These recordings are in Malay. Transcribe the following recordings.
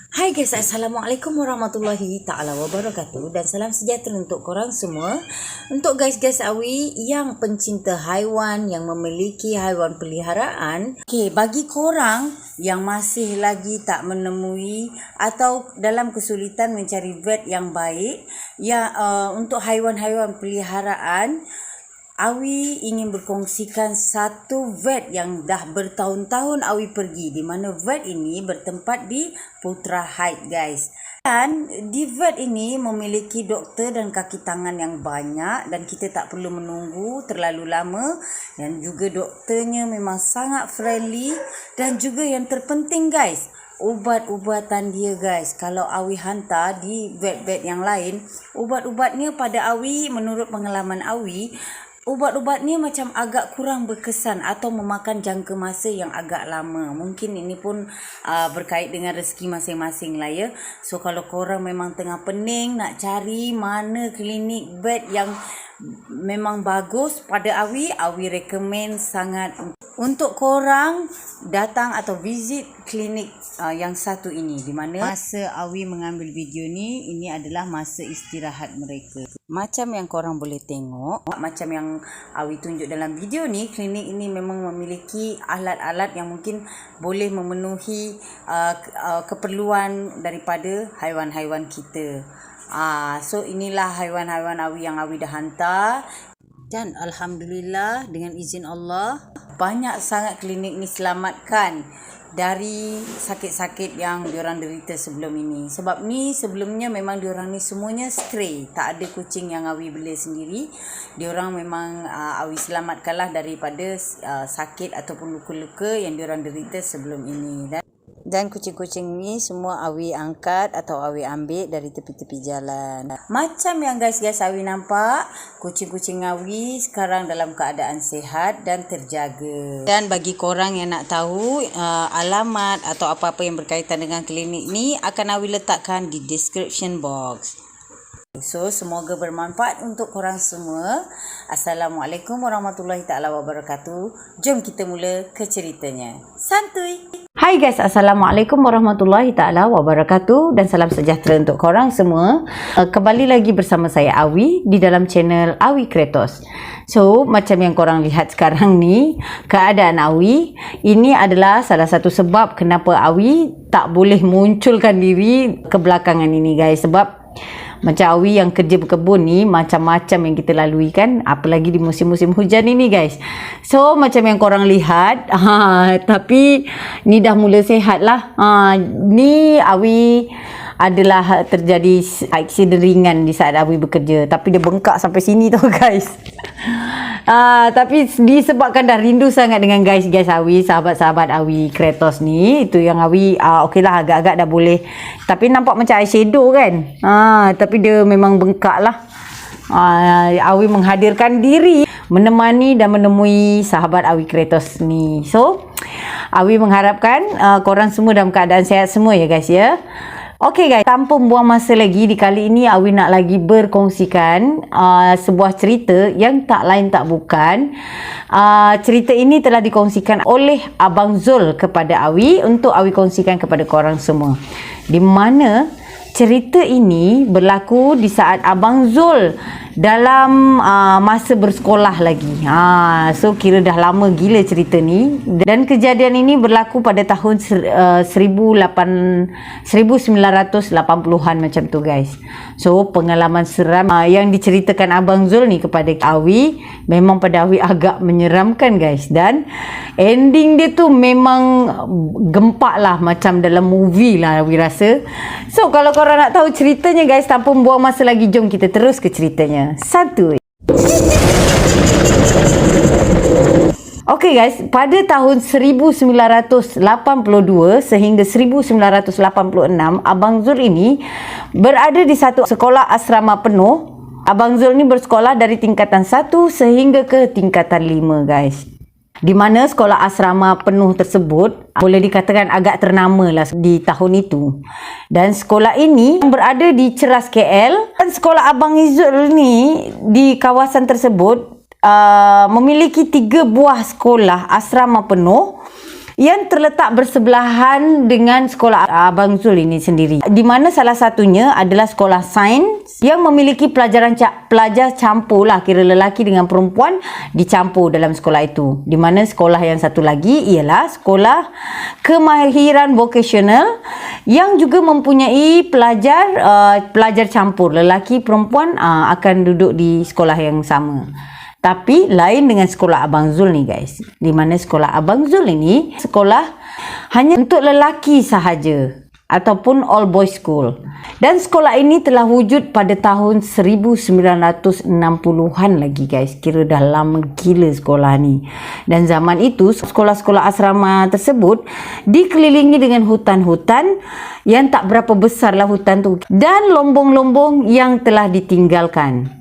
Hai guys, Assalamualaikum warahmatullahi ta'ala wabarakatuh. Dan salam sejahtera untuk korang semua. Untuk guys-guys awi yang pencinta haiwan, yang memiliki haiwan peliharaan. Bagi korang yang masih lagi tak menemui atau dalam kesulitan mencari vet yang baik, untuk haiwan-haiwan peliharaan, Awi ingin berkongsikan satu vet yang dah bertahun-tahun Awi pergi, di mana vet ini bertempat di Putra Heights guys. Dan di vet ini memiliki doktor dan kaki tangan yang banyak dan kita tak perlu menunggu terlalu lama, dan juga doktornya memang sangat friendly. Dan juga yang terpenting guys, ubat-ubatan dia guys, kalau Awi hantar di vet-vet yang lain, ubat-ubatnya pada Awi, menurut pengalaman Awi, ubat-ubatnya macam agak kurang berkesan atau memakan jangka masa yang agak lama. Mungkin ini pun berkait dengan rezeki masing-masing lah ya. So kalau korang memang tengah pening nak cari mana klinik vet yang memang bagus, pada Awi recommend sangat untuk korang datang atau visit klinik yang satu ini, di mana masa Awi mengambil video ni, ini adalah masa istirahat mereka. Macam yang korang boleh tengok, macam yang Awi tunjuk dalam video ni, klinik ini memang memiliki alat-alat yang mungkin boleh memenuhi keperluan daripada haiwan-haiwan kita. So inilah haiwan-haiwan Awi yang Awi dah hantar. Dan Alhamdulillah, dengan izin Allah, banyak sangat klinik ni selamatkan dari sakit-sakit yang diorang derita sebelum ini. Sebab ni sebelumnya memang diorang ni semuanya stray, tak ada kucing yang Awi bela sendiri. Diorang memang Awi selamatkanlah daripada sakit ataupun luka-luka yang diorang derita sebelum ini. Dan kucing-kucing ni semua Awi angkat atau Awi ambil dari tepi-tepi jalan. Macam yang guys-guys Awi nampak, kucing-kucing Awi sekarang dalam keadaan sihat dan terjaga. Dan bagi korang yang nak tahu alamat atau apa-apa yang berkaitan dengan klinik ni, akan Awi letakkan di description box. So semoga bermanfaat untuk korang semua. Assalamualaikum warahmatullahi ta'ala wabarakatuh. Jom kita mula ke ceritanya. Santuy! Hai guys, Assalamualaikum warahmatullahi ta'ala wabarakatuh. Dan salam sejahtera untuk korang semua. Kembali lagi bersama saya Awi di dalam channel Awi Kretos. So macam yang korang lihat sekarang ni, keadaan Awi ini adalah salah satu sebab kenapa Awi tak boleh munculkan diri kebelakangan ini guys. Sebab macam Awi yang kerja berkebun ni, macam-macam yang kita lalui kan, apalagi di musim-musim hujan ini guys. So macam yang korang lihat, tapi ni dah mula sehat lah. Ni Awi adalah terjadi aksiden ringan di saat Awi bekerja, tapi dia bengkak sampai sini tau guys. Tapi disebabkan dah rindu sangat dengan guys-guys Awi, sahabat-sahabat Awi Kretos ni, itu yang Awi okey lah, agak-agak dah boleh. Tapi nampak macam eyeshadow kan. Tapi dia memang bengkak lah. Awi menghadirkan diri menemani dan menemui sahabat Awi Kretos ni. So Awi mengharapkan korang semua dalam keadaan sihat semua ya guys ya. Okey guys, tanpa buang masa lagi, di kali ini Awi nak lagi berkongsikan sebuah cerita yang tak lain tak bukan. Cerita ini telah dikongsikan oleh Abang Zul kepada Awi untuk Awi kongsikan kepada korang semua. Di mana cerita ini berlaku di saat Abang Zul dalam masa bersekolah lagi. So kira dah lama gila cerita ni. Dan kejadian ini berlaku pada tahun 1980-an macam tu guys. So pengalaman seram yang diceritakan Abang Zul ni kepada Awi, memang pada Awi agak menyeramkan guys. Dan ending dia tu memang gempak lah, macam dalam movie lah Awi rasa. So kalau korang nak tahu ceritanya guys, tanpa buang masa lagi, jom kita terus ke ceritanya. Satu. Okey guys, pada tahun 1982 sehingga 1986, Abang Zul ini berada di satu sekolah asrama penuh. Abang Zul ni bersekolah dari tingkatan 1 sehingga ke tingkatan 5 guys. Di mana sekolah asrama penuh tersebut boleh dikatakan agak ternama lah di tahun itu. Dan sekolah ini berada di Ceras KL. Dan sekolah Abang Zul ni di kawasan tersebut memiliki 3 buah sekolah asrama penuh yang terletak bersebelahan dengan sekolah Abang Zul ini sendiri, di mana salah satunya adalah sekolah sains yang memiliki pelajar campur lah, kira lelaki dengan perempuan dicampur dalam sekolah itu. Di mana sekolah yang satu lagi ialah sekolah kemahiran vokasional yang juga mempunyai pelajar campur lelaki perempuan akan duduk di sekolah yang sama. Tapi lain dengan sekolah Abang Zul ni guys, di mana sekolah Abang Zul ini sekolah hanya untuk lelaki sahaja ataupun all boys school. Dan sekolah ini telah wujud pada tahun 1960-an lagi guys. Kira dah lama gila sekolah ni. Dan zaman itu sekolah-sekolah asrama tersebut dikelilingi dengan hutan-hutan yang tak berapa besar lah hutan tu, dan lombong-lombong yang telah ditinggalkan.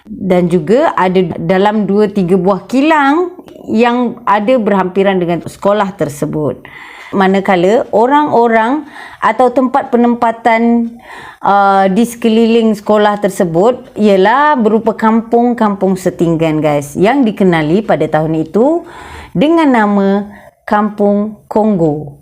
Dan juga ada dalam 2-3 buah kilang yang ada berhampiran dengan sekolah tersebut. Manakala orang-orang atau tempat penempatan di sekeliling sekolah tersebut ialah berupa kampung-kampung setinggan guys, yang dikenali pada tahun itu dengan nama Kampung Kongo.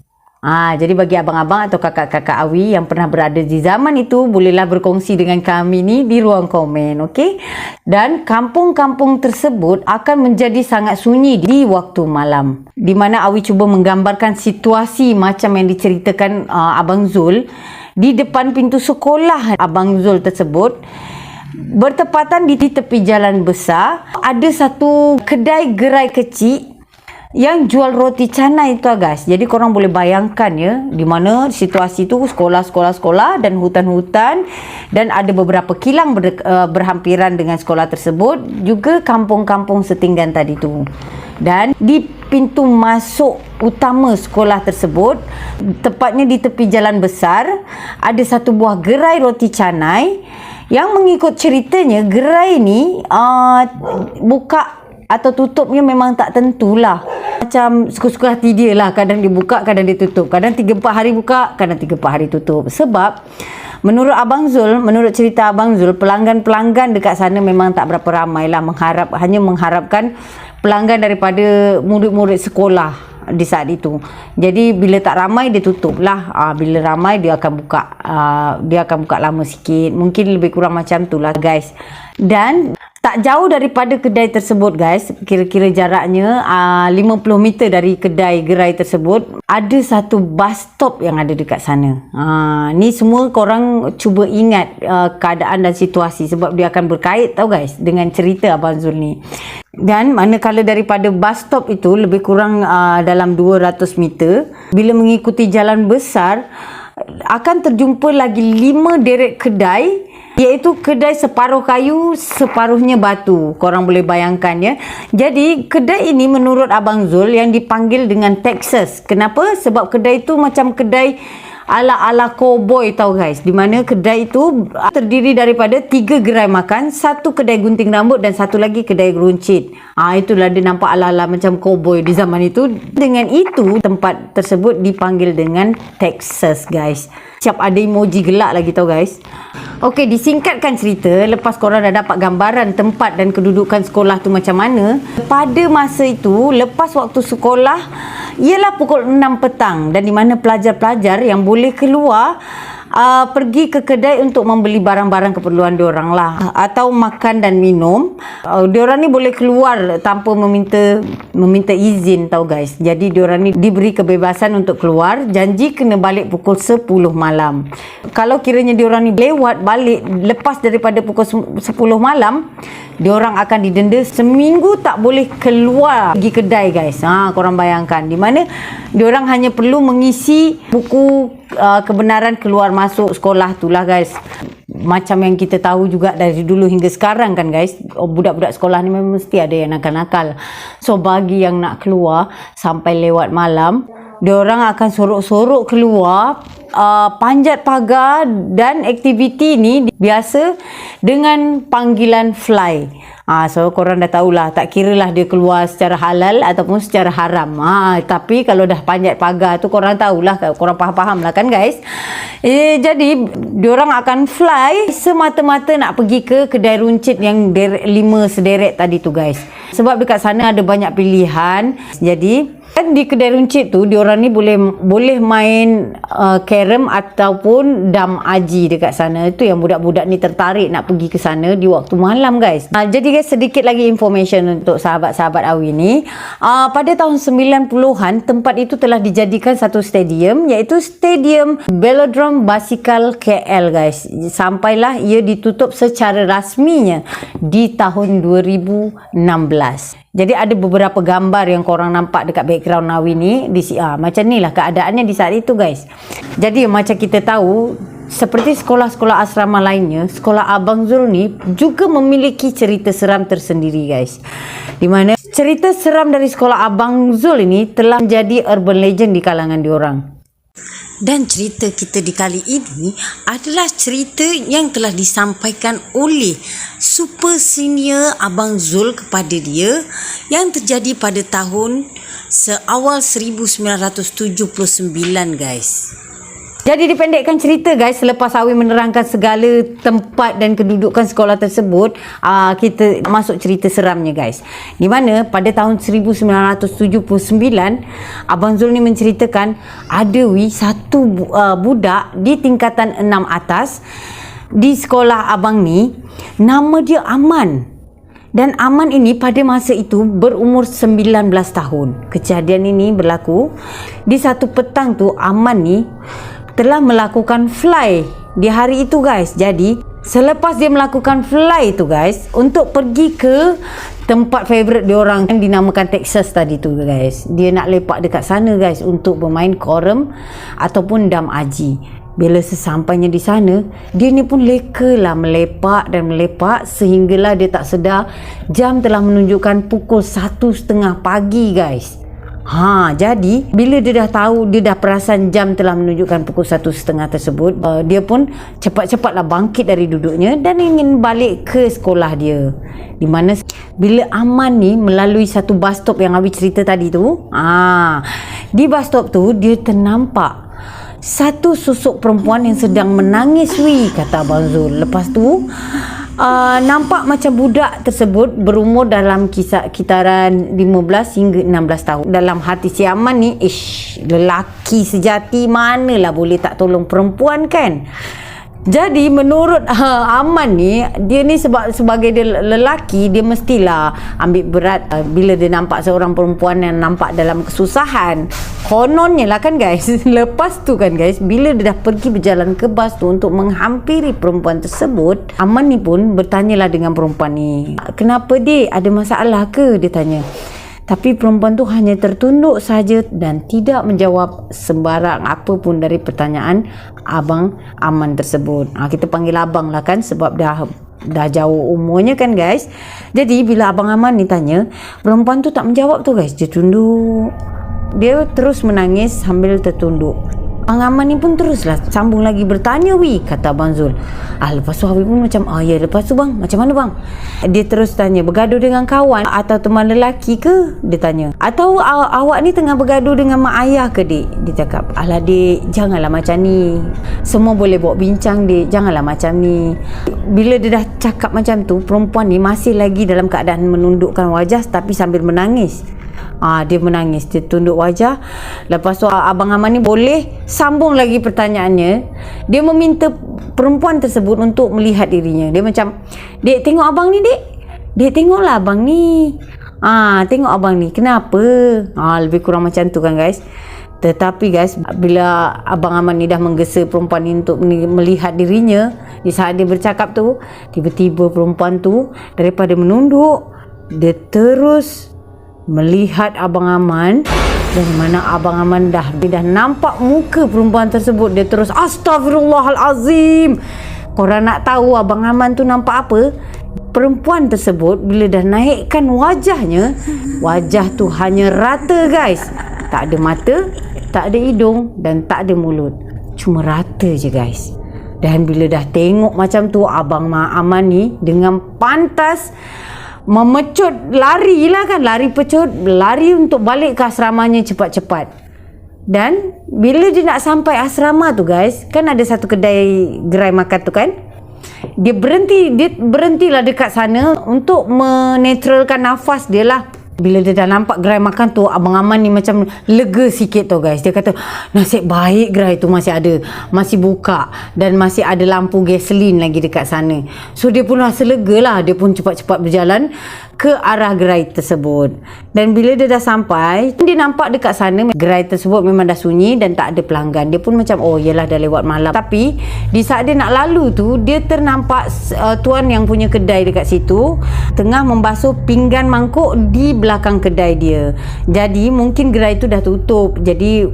Jadi bagi abang-abang atau kakak-kakak Awi yang pernah berada di zaman itu, bolehlah berkongsi dengan kami ni di ruang komen, okey? Dan kampung-kampung tersebut akan menjadi sangat sunyi di waktu malam, di mana Awi cuba menggambarkan situasi macam yang diceritakan Abang Zul di depan pintu sekolah Abang Zul tersebut. Bertepatan di tepi jalan besar ada satu kedai gerai kecil yang jual roti canai itu guys. Jadi korang boleh bayangkan ya, di mana situasi tu sekolah dan hutan-hutan, dan ada beberapa kilang berhampiran dengan sekolah tersebut, juga kampung-kampung setinggan tadi tu. Dan di pintu masuk utama sekolah tersebut, tepatnya di tepi jalan besar, ada satu buah gerai roti canai yang mengikut ceritanya gerai ni buka atau tutupnya memang tak tentulah. Macam suka-suka hati dia lah. Kadang dia buka, kadang dia tutup. Kadang 3-4 hari buka, kadang 3-4 hari tutup. Sebab menurut Abang Zul, menurut cerita Abang Zul, pelanggan-pelanggan dekat sana memang tak berapa ramai lah. Hanya mengharapkan pelanggan daripada murid-murid sekolah di saat itu. Jadi bila tak ramai dia tutup lah. Bila ramai dia akan buka. Dia akan buka lama sikit. Mungkin lebih kurang macam tu lah guys. Dan tak jauh daripada kedai tersebut guys, kira-kira jaraknya 50 meter dari kedai gerai tersebut, ada satu bus stop yang ada dekat sana. Ni semua korang cuba ingat keadaan dan situasi, sebab dia akan berkait tau guys dengan cerita Abang Zul ni. Dan manakala daripada bus stop itu lebih kurang dalam 200 meter, bila mengikuti jalan besar akan terjumpa lagi 5 deret kedai, iaitu kedai separuh kayu, separuhnya batu. Korang boleh bayangkan ya. Jadi kedai ini menurut Abang Zul yang dipanggil dengan Texas. Kenapa? Sebab kedai itu macam kedai ala-ala cowboy tau guys. Di mana kedai itu terdiri daripada 3 gerai makan, 1 kedai gunting rambut dan 1 lagi kedai geruncit. Itulah dia nampak ala-ala macam cowboy di zaman itu. Dengan itu tempat tersebut dipanggil dengan Texas guys. Siap ada emoji gelak lagi tau guys. Okey, disingkatkan cerita, lepas korang dah dapat gambaran tempat dan kedudukan sekolah tu macam mana, pada masa itu lepas waktu sekolah ialah pukul 6 petang, dan di mana pelajar-pelajar yang boleh keluar pergi ke kedai untuk membeli barang-barang keperluan diorang lah, atau makan dan minum. Diorang ni boleh keluar tanpa meminta izin tau guys. Jadi diorang ni diberi kebebasan untuk keluar, janji kena balik pukul 10 malam. Kalau kiranya diorang ni lewat balik lepas daripada pukul 10 malam, diorang akan didenda seminggu tak boleh keluar pergi kedai guys. Korang bayangkan, di mana diorang hanya perlu mengisi buku kebenaran keluar masuk sekolah tu lah guys. Macam yang kita tahu juga dari dulu hingga sekarang kan guys, budak-budak sekolah ni memang mesti ada yang nakal-nakal. So bagi yang nak keluar sampai lewat malam, diorang akan sorok-sorok keluar, panjat pagar, dan aktiviti ni biasa dengan panggilan fly. So korang dah tahulah, tak kiralah dia keluar secara halal ataupun secara haram. Tapi kalau dah panjat pagar tu korang tahulah, korang faham-faham lah kan guys. Jadi diorang akan fly semata-mata nak pergi ke kedai runcit yang 5 sederet tadi tu guys. Sebab dekat sana ada banyak pilihan. Jadi Kan di kedai runcit tu diorang ni boleh main carom ataupun dam aji dekat sana. Itu yang budak-budak ni tertarik nak pergi ke sana di waktu malam guys. Jadi guys, sedikit lagi information untuk sahabat-sahabat Awi ni. Pada tahun 90-an tempat itu telah dijadikan satu stadium, iaitu Stadium Velodrome Basikal KL guys. Sampailah ia ditutup secara rasminya di tahun 2016. Jadi ada beberapa gambar yang korang nampak dekat background Awi ni macam ni lah keadaannya di saat itu guys. Jadi macam kita tahu, seperti sekolah-sekolah asrama lainnya, sekolah Abang Zul ni juga memiliki cerita seram tersendiri guys. Di mana cerita seram dari sekolah Abang Zul ini telah menjadi urban legend di kalangan diorang. Dan cerita kita di kali ini adalah cerita yang telah disampaikan oleh super senior Abang Zul kepada dia, yang terjadi pada tahun seawal 1979 guys. Jadi dipendekkan cerita guys, selepas Awi menerangkan segala tempat dan kedudukan sekolah tersebut, kita masuk cerita seramnya guys. Di mana pada tahun 1979 Abang Zul ni menceritakan ada satu budak di tingkatan 6 atas di sekolah abang ni, nama dia Aman. Dan Aman ini pada masa itu berumur 19 tahun. Kejadian ini berlaku di satu petang tu. Aman ni telah melakukan fly di hari itu guys. Jadi selepas dia melakukan fly itu guys, untuk pergi ke tempat favourite diorang yang dinamakan Texas tadi tu guys, dia nak lepak dekat sana guys untuk bermain carom ataupun dam aji. Bila sesampainya di sana, dia ni pun lekalah melepak dan melepak sehinggalah dia tak sedar jam telah menunjukkan pukul 1:30 pagi guys. Jadi bila dia dah tahu, dia dah perasan jam telah menunjukkan pukul 1:30 tersebut, dia pun cepat-cepatlah bangkit dari duduknya dan ingin balik ke sekolah dia. Di mana bila Aman ni melalui satu bus stop yang Awi cerita tadi tu, di bus stop tu dia ternampak satu susuk perempuan yang sedang menangis kata Abang Zul. Lepas tu nampak macam budak tersebut berumur dalam kitaran 15 hingga 16 tahun. Dalam hati si Aman ni, lelaki sejati manalah boleh tak tolong perempuan kan. Jadi menurut Aman ni, dia ni sebagai dia lelaki, dia mestilah ambil berat bila dia nampak seorang perempuan yang nampak dalam kesusahan. Kononnya lah kan guys. Lepas tu kan guys, bila dia dah pergi berjalan ke bas tu untuk menghampiri perempuan tersebut, Aman ni pun bertanyalah dengan perempuan ni, "Kenapa dek? Ada masalah ke?" dia tanya. Tapi perempuan tu hanya tertunduk saja dan tidak menjawab sembarang apa pun dari pertanyaan Abang Aman tersebut. Kita panggil abang lah kan, sebab dah jauh umurnya kan guys. Jadi bila Abang Aman ni tanya, perempuan tu tak menjawab tu guys. Dia tunduk. Dia terus menangis sambil tertunduk. Abang Aman ni pun teruslah sambung lagi bertanya kata Abang Zul. Lepas tu Awi pun macam, lepas tu bang, macam mana bang? Dia terus tanya, bergaduh dengan kawan atau teman lelaki ke? Dia tanya. Atau awak ni tengah bergaduh dengan mak ayah ke dek? Dia cakap, alah dek, janganlah macam ni. Semua boleh bawa bincang dek, janganlah macam ni. Bila dia dah cakap macam tu, perempuan ni masih lagi dalam keadaan menundukkan wajah tapi sambil menangis. Dia menangis, dia tunduk wajah. Lepas tu Abang Aman ni boleh sambung lagi pertanyaannya. Dia meminta perempuan tersebut untuk melihat dirinya. Dia macam, "Dek, tengok abang ni dek. Dek, tengoklah abang ni. Tengok abang ni. Kenapa?" Lebih kurang macam tu kan guys. Tetapi guys, bila Abang Aman ni dah menggesa perempuan ni untuk melihat dirinya, di saat dia bercakap tu, tiba-tiba perempuan tu daripada menunduk, dia terus melihat Abang Aman. Dan mana Abang Aman dah nampak muka perempuan tersebut, dia terus, "Astaghfirullahalazim." Korang nak tahu Abang Aman tu nampak apa? Perempuan tersebut bila dah naikkan wajahnya, wajah tu hanya rata guys. Tak ada mata, tak ada hidung dan tak ada mulut. Cuma rata je guys. Dan bila dah tengok macam tu, Abang Aman ni dengan pantas memecut, lari untuk balik ke asramanya cepat-cepat. Dan bila dia nak sampai asrama tu guys, kan ada satu kedai gerai makan tu kan, dia berhentilah dekat sana untuk menetralkan nafas dia lah. Bila dia dah nampak gerai makan tu, Abang Aman ni macam lega sikit tau guys. Dia kata, nasib baik gerai tu masih ada, masih buka dan masih ada lampu gasolin lagi dekat sana. So dia pun rasa lega lah. Dia pun cepat-cepat berjalan ke arah gerai tersebut. Dan bila dia dah sampai, dia nampak dekat sana gerai tersebut memang dah sunyi dan tak ada pelanggan. Dia pun macam, oh yelah dah lewat malam. Tapi di saat dia nak lalu tu, dia ternampak tuan yang punya kedai dekat situ tengah membasuh pinggan mangkuk di belakang kedai dia. Jadi mungkin gerai tu dah tutup. Jadi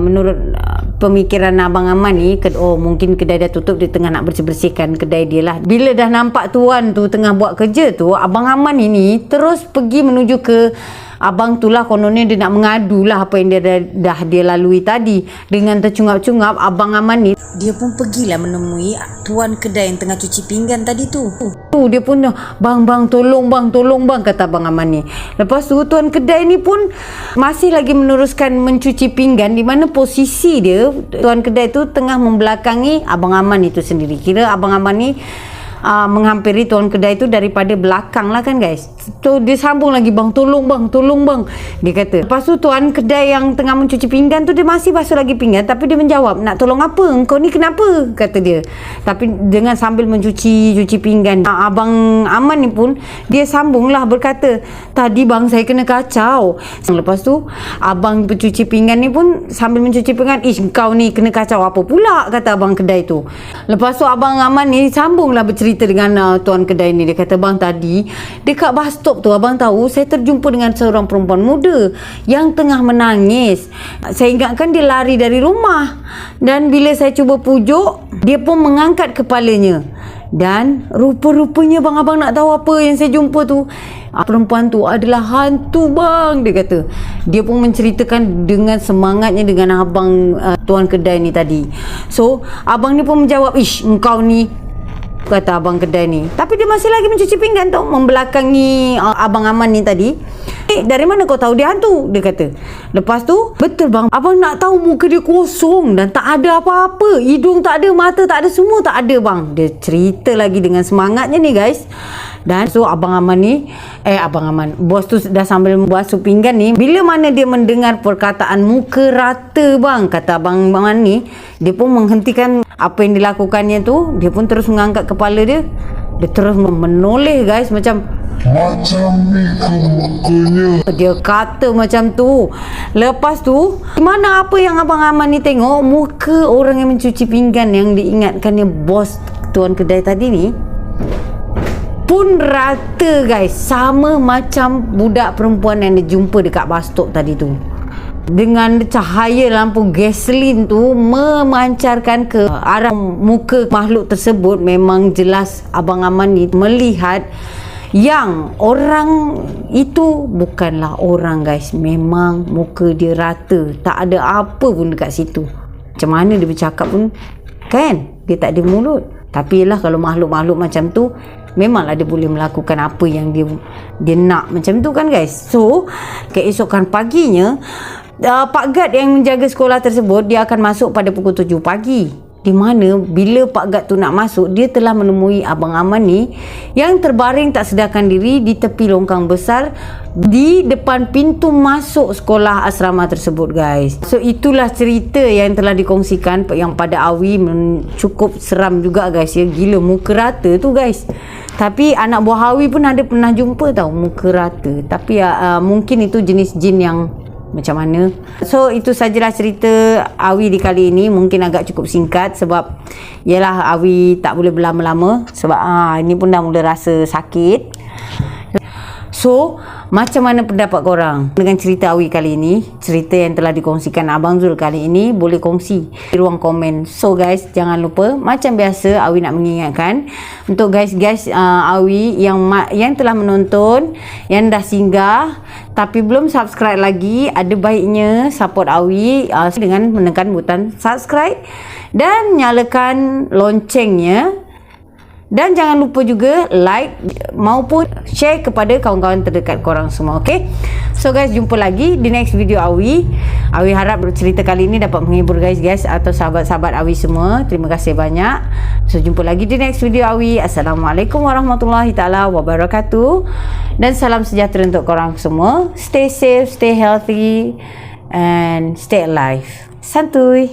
menurut pemikiran Abang Aman ni, oh mungkin kedai dah tutup, dia tengah nak bersih-bersihkan kedai dia lah. Bila dah nampak tuan tu tengah buat kerja tu, Abang Aman ini terus pergi menuju ke abang tu lah. Kononnya dia nak mengadu lah apa yang dah dia lalui tadi. Dengan tercungap-cungap, Abang Aman ni Dia pun pergilah menemui tuan kedai yang tengah cuci pinggan tadi tu. dia pun bang tolong bang, kata Abang Aman ni. Lepas tu tuan kedai ni pun masih lagi meneruskan mencuci pinggan, di mana posisi dia, tuan kedai tu tengah membelakangi Abang Aman itu sendiri. Kira Abang Aman ni menghampiri tuan kedai tu daripada belakang lah kan guys. So dia sambung lagi, bang tolong bang, dia kata. Lepas tu tuan kedai yang tengah mencuci pinggan tu, dia masih basuh lagi pinggan, tapi dia menjawab, nak tolong apa? Engkau ni kenapa? Kata dia. Tapi dengan sambil cuci pinggan, Abang Aman ni pun dia sambung lah berkata, tadi bang saya kena kacau. Lepas tu abang pencuci pinggan ni pun sambil mencuci pinggan, kau ni kena kacau apa pula? Kata abang kedai tu. Lepas tu Abang Aman ni sambung lah bercerita dengan tuan kedai ni. Dia kata, bang tadi dekat bus stop tu, abang tahu saya terjumpa dengan seorang perempuan muda yang tengah menangis. Saya ingatkan dia lari dari rumah, dan bila saya cuba pujuk, dia pun mengangkat kepalanya. Dan rupa-rupanya bang, abang nak tahu apa yang saya jumpa tu? Perempuan tu adalah hantu bang, dia kata. Dia pun menceritakan dengan semangatnya dengan abang tuan kedai ni tadi. So abang ni pun menjawab, engkau ni, kata abang kedai ni. Tapi dia masih lagi mencuci pinggan tau, membelakangi Abang Aman ni tadi. Dari mana kau tahu dia hantu? Dia kata. Lepas tu, betul bang, abang nak tahu muka dia kosong dan tak ada apa-apa. Hidung tak ada, mata tak ada, semua tak ada bang. Dia cerita lagi dengan semangatnya ni guys. Dan so Abang Aman ni, bos tu dah sambil basuh pinggan ni, bila mana dia mendengar perkataan muka rata bang, kata Abang Aman ni, dia pun menghentikan apa yang dilakukannya tu. Dia pun terus mengangkat kepala dia. Dia terus menoleh guys, macam ni ke mukanya, dia kata macam tu. Lepas tu, mana apa yang Abang Aman ni tengok, muka orang yang mencuci pinggan yang diingatkannya bos tuan kedai tadi ni pun rata guys, sama macam budak perempuan yang dia jumpa dekat bus stop tadi tu. Dengan cahaya lampu gasolin tu memancarkan ke arah muka makhluk tersebut, memang jelas Abang Aman ni melihat yang orang itu bukanlah orang guys. Memang muka dia rata, tak ada apa pun dekat situ. Macam mana dia bercakap pun kan, dia tak ada mulut. Tapi yelah, kalau makhluk-makhluk macam tu, memanglah dia boleh melakukan apa yang dia nak macam tu kan guys. So keesokan paginya, Pak Gad yang menjaga sekolah tersebut, dia akan masuk pada pukul 7 pagi. Di mana bila Pak Gad tu nak masuk, dia telah menemui Abang Aman ni yang terbaring tak sedarkan diri di tepi longkang besar di depan pintu masuk sekolah asrama tersebut guys. So itulah cerita yang telah dikongsikan yang pada Awi cukup seram juga guys ya. Gila, muka rata tu guys. Tapi anak buah Awi pun ada pernah jumpa tau muka rata. Tapi mungkin itu jenis jin yang macam mana. So itu sajalah cerita Awi di kali ini. Mungkin agak cukup singkat sebab yalah Awi tak boleh berlama-lama sebab ini pun dah mula rasa sakit. So macam mana pendapat korang dengan cerita Awi kali ini? Cerita yang telah dikongsikan Abang Zul kali ini, boleh kongsi di ruang komen. So guys, jangan lupa, macam biasa Awi nak mengingatkan untuk guys Awi yang telah menonton, yang dah singgah tapi belum subscribe lagi, ada baiknya support Awi dengan menekan butang subscribe dan nyalakan loncengnya. Dan jangan lupa juga like maupun share kepada kawan-kawan terdekat korang semua, okay? So guys, jumpa lagi di next video Awi. Awi harap cerita kali ini dapat menghibur guys atau sahabat-sahabat Awi semua. Terima kasih banyak. So jumpa lagi di next video Awi. Assalamualaikum warahmatullahi taala wabarakatuh. Dan salam sejahtera untuk korang semua. Stay safe, stay healthy and stay alive. Santuy.